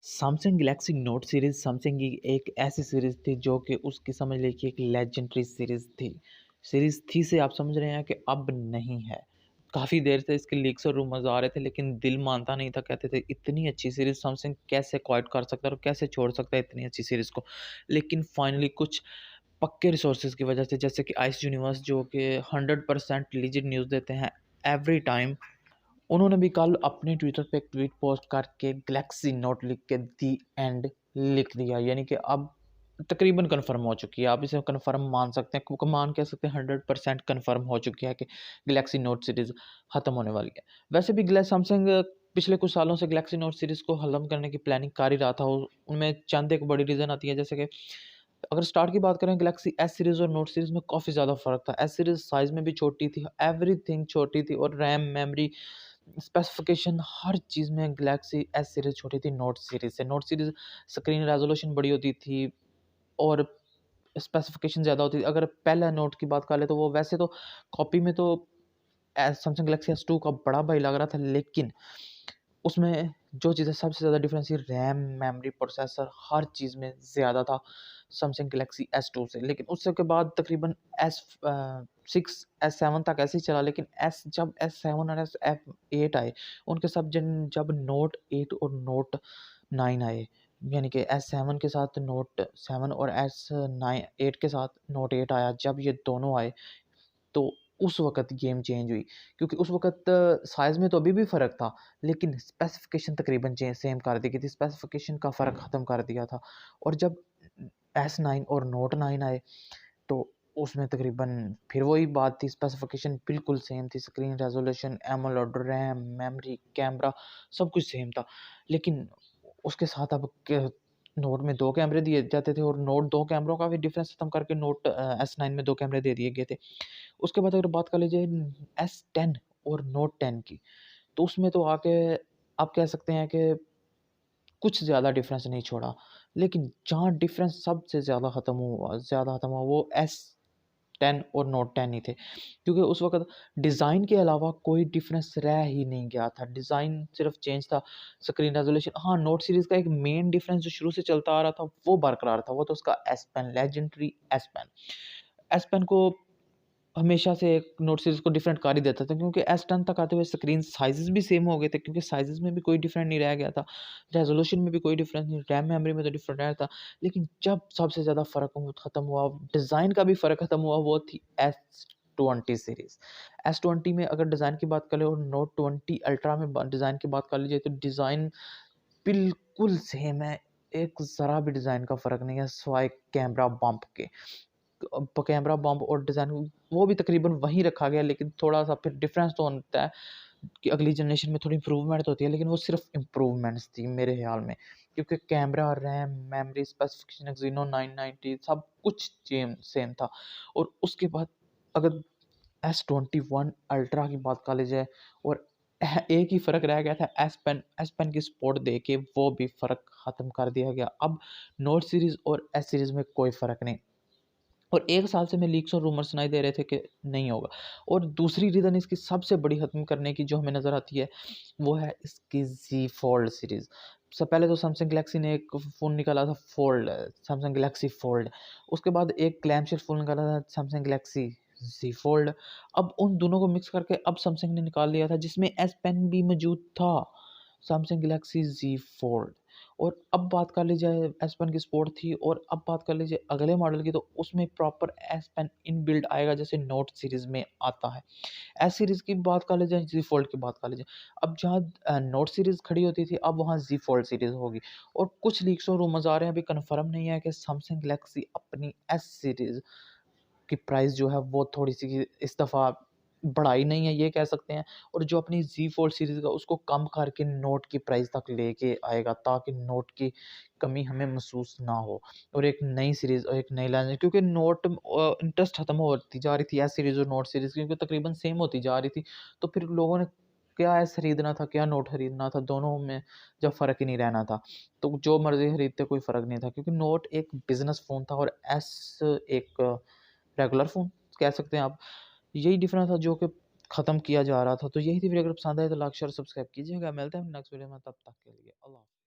Samsung Galaxy note series Samsung की एक ऐसी सीरीज़ थी जो कि उसकी समझ लीजिए कि एक लेजेंडरी सीरीज़ थी। सीरीज़ थी से आप समझ रहे हैं कि अब नहीं है। काफ़ी देर से इसके लीक्स और रूमर्स आ रहे थे लेकिन दिल मानता नहीं था, कहते थे इतनी अच्छी सीरीज़ सैमसंग कैसे एक्वायर कर सकता है और कैसे छोड़ सकता है इतनी अच्छी सीरीज़ को। लेकिन फाइनली कुछ पक्के रिसोर्सेज़ की वजह से, जैसे कि आइस यूनिवर्स जो कि 100% लीजिट न्यूज़ देते हैं एवरी टाइम, उन्होंने भी कल अपने ट्विटर पे एक ट्वीट पोस्ट करके गैलेक्सी नोट लिख के दी एंड लिख दिया, यानी कि अब तकरीबन कंफर्म हो चुकी है। आप इसे कंफर्म मान सकते हैं, क्योंकि मान कह सकते हैं 100% कंफर्म हो चुकी है कि गैलेक्सी नोट सीरीज़ ख़त्म होने वाली है। वैसे भी गैलेक्सी सैमसंग पिछले कुछ सालों से गैलेक्सी नोट सीरीज़ को ख़त्म करने की प्लानिंग कर ही रहा था। उनमें चंद एक बड़ी रीज़न आती है, जैसे कि अगर स्टार्ट की बात करें, गैलेक्सी एस सीरीज़ और नोट सीरीज़ में काफ़ी ज़्यादा फ़र्क था। एस सीरीज़ साइज़ में भी छोटी थी, एवरीथिंग छोटी थी, और रैम, मेमोरी, स्पेसिफ़िकेशन हर चीज़ में गैलेक्सी एस सीरीज़ छोटी थी नोट सीरीज़ से। नोट सीरीज़ स्क्रीन रेज़ोल्यूशन बड़ी होती थी और स्पेसिफ़िकेशन ज़्यादा होती थी। अगर पहला नोट की बात कर लें तो वो वैसे तो कॉपी में तो सैमसंग गैलेक्सी एस2 का बड़ा भाई लग रहा था, लेकिन उसमें जो चीज़ें सबसे ज़्यादा डिफ़रेंस थी, रैम, मेमोरी, प्रोसेसर, हर चीज़ में ज़्यादा था सैमसंग गैलेक्सी एस2 से। लेकिन उससे के बाद तकरीबन एस6, एस7 तक ऐसे ही चला, लेकिन जब एस7 और एस8 आए, उनके साथ जब नोट 8 और नोट 9 आए, यानी कि एस7 के साथ नोट 7 और एस8 के साथ नोट 8 आया, जब ये दोनों आए तो उस वक़्त गेम चेंज हुई। क्योंकि उस वक़्त साइज़ में तो अभी भी फ़र्क था, लेकिन स्पेसिफ़िकेशन तकरीबन सेम कर दी गई थी, स्पेसिफ़िकेशन का फ़र्क ख़त्म कर दिया था। और जब एस9 और नोट 9 आए, तो उसमें तकरीबन फिर वही बात थी, स्पेसिफ़िकेशन बिल्कुल सेम थी, screen resolution, AMOLED, RAM, memory, camera सब कुछ सेम था। लेकिन उसके साथ अब क नोट में 2 कैमरे दिए जाते थे, और नोट 2 कैमरों का भी डिफ़रेंस ख़त्म करके नोट एस9 में 2 कैमरे दे दिए गए थे। उसके बाद अगर बात कर लीजिए एस10 और नोट 10 की, तो उसमें तो आके आप कह सकते हैं कि कुछ ज़्यादा डिफ़रेंस नहीं छोड़ा। लेकिन जहाँ डिफ़रेंस सबसे ज़्यादा ख़त्म हुआ वो एस10 और नोट 10 ही थे। क्योंकि उस वक़्त डिज़ाइन के अलावा कोई डिफ़रेंस रह ही नहीं गया था। डिज़ाइन सिर्फ़ चेंज था, स्क्रीन रेज़ोल्यूशन, हाँ, नोट सीरीज़ का एक मेन डिफ़रेंस जो शुरू से चलता आ रहा था, वो बरकरार था। वो तो उसका S pen, legendary S pen. S pen को हमेशा से एक नोट सीरीज़ को डिफरेंट कर ही देता था, क्योंकि एस10 तक आते हुए स्क्रीन साइज़ेज़ भी सेम हो गए थे, क्योंकि साइज़ेज़ में भी कोई डिफरेंट नहीं रह गया था। रेज़ोल्यूशन में भी कोई डिफरेंस नहीं, रैम मेमोरी में तो डिफरेंट रहा था। लेकिन जब सबसे ज़्यादा फ़र्क ख़त्म हुआ, डिज़ाइन का भी फ़र्क ख़त्म हुआ, वो थी एस20 सीरीज़। एस20 में अगर डिज़ाइन की बात करें और नोट 20 अल्ट्रा में डिज़ाइन की बात कर लीजिए, तो डिज़ाइन बिल्कुल सेम है। एक ज़रा भी डिज़ाइन का फ़र्क नहीं है, सिवाय कैमरा बम्प के। कैमरा बम्प और डिज़ाइन वो भी तकरीबन वहीं रखा गया, लेकिन थोड़ा-सा फिर डिफ़रेंस तो होता है कि अगली जनरेशन में थोड़ी इम्प्रूवमेंट तो होती है, लेकिन वो सिर्फ़ इम्प्रूवमेंट्स थी मेरे ख़्याल में। क्योंकि कैमरा, रैम, मेमोरी, स्पेसिफ़िकेशन, एक्सिनो 990 सब कुछ सेम था। और उसके बाद अगर एस21 अल्ट्रा की बात कर ली जाए, और एक ही फ़र्क रह गया था, एस पेन की सपोर्ट दे के वो भी फ़र्क ख़त्म कर दिया गया। अब नोट सीरीज़ और एस सीरीज़ में कोई फ़र्क नहीं। और 1 साल से हमें लीक्स और रूमर सुनाई दे रहे थे कि नहीं होगा। और दूसरी रीज़न इसकी सबसे बड़ी ख़त्म करने की जो हमें नज़र आती है, वो है इसकी ज़ी फ़ोल्ड सीरीज़। सबसे पहले तो सैमसंग गैलेक्सी ने एक फ़ोन निकाला था फ़ोल्ड, सैमसंग गैलेक्सी फ़ोल्ड। उसके बाद एक क्लैमशेल फ़ोन निकाला था सैमसंग गैलेक्सी ज़ी फ़ोल्ड। अब उन दोनों को मिक्स करके अब सैमसंग ने निकाल लिया था, जिसमें एस पेन भी मौजूद था, सैमसंग गैलेक्सी ज़ी फ़ोल्ड। और अब बात कर ली जाए, एस पेन की सपोर्ट थी, और अब बात कर लीजिए अगले मॉडल की, तो उसमें प्रॉपर एस पेन इनबिल्ट आएगा, जैसे नोट सीरीज़ में आता है। एस सीरीज़ की बात कर लीजिए, ज़ी फोल्ड की बात कर लीजिए। अब जहाँ नोट सीरीज़ खड़ी होती थी, अब वहाँ ज़ी फोल्ड सीरीज़ होगी। और कुछ लीक्स और रूमर्स आ रहे हैं, अभी कन्फर्म नहीं है, कि सैमसंग गैलेक्सी अपनी एस सीरीज़ की प्राइस जो है वो थोड़ी-सी इस दफ़ा बढ़ाई नहीं है, ये कह सकते हैं। और जो अपनी ज़ी फोल्ड सीरीज़ का, उसको कम करके नोट की प्राइस तक लेके आएगा, ताकि नोट की कमी हमें महसूस ना हो। और एक नई सीरीज़ और एक नई लाइन, क्योंकि नोट इंटरेस्ट खत्म होती जा रही थी एस सीरीज़ और नोट सीरीज़ की, क्योंकि तकरीबन सेम होती जा रही थी। तो फिर लोगों ने क्या एस खरीदना था, क्या नोट खरीदना था, दोनों में जब फ़र्क ही नहीं रहना था, तो जो मर्ज़ी खरीदते कोई फ़र्क नहीं था, क्योंकि नोट एक बिज़नेस फ़ोन था और एस एक रेगुलर फ़ोन कह सकते हैं आप। यही डिफ़रेंस था जो कि ख़त्म किया जा रहा था। तो यही थी वीडियो, अगर पसंद आए तो लाइक, शेयर, सब्सक्राइब कीजिएगा। मिलते हैं नेक्स्ट वीडियो में, तब तक के लिए अल्लाह हाफ़िज़।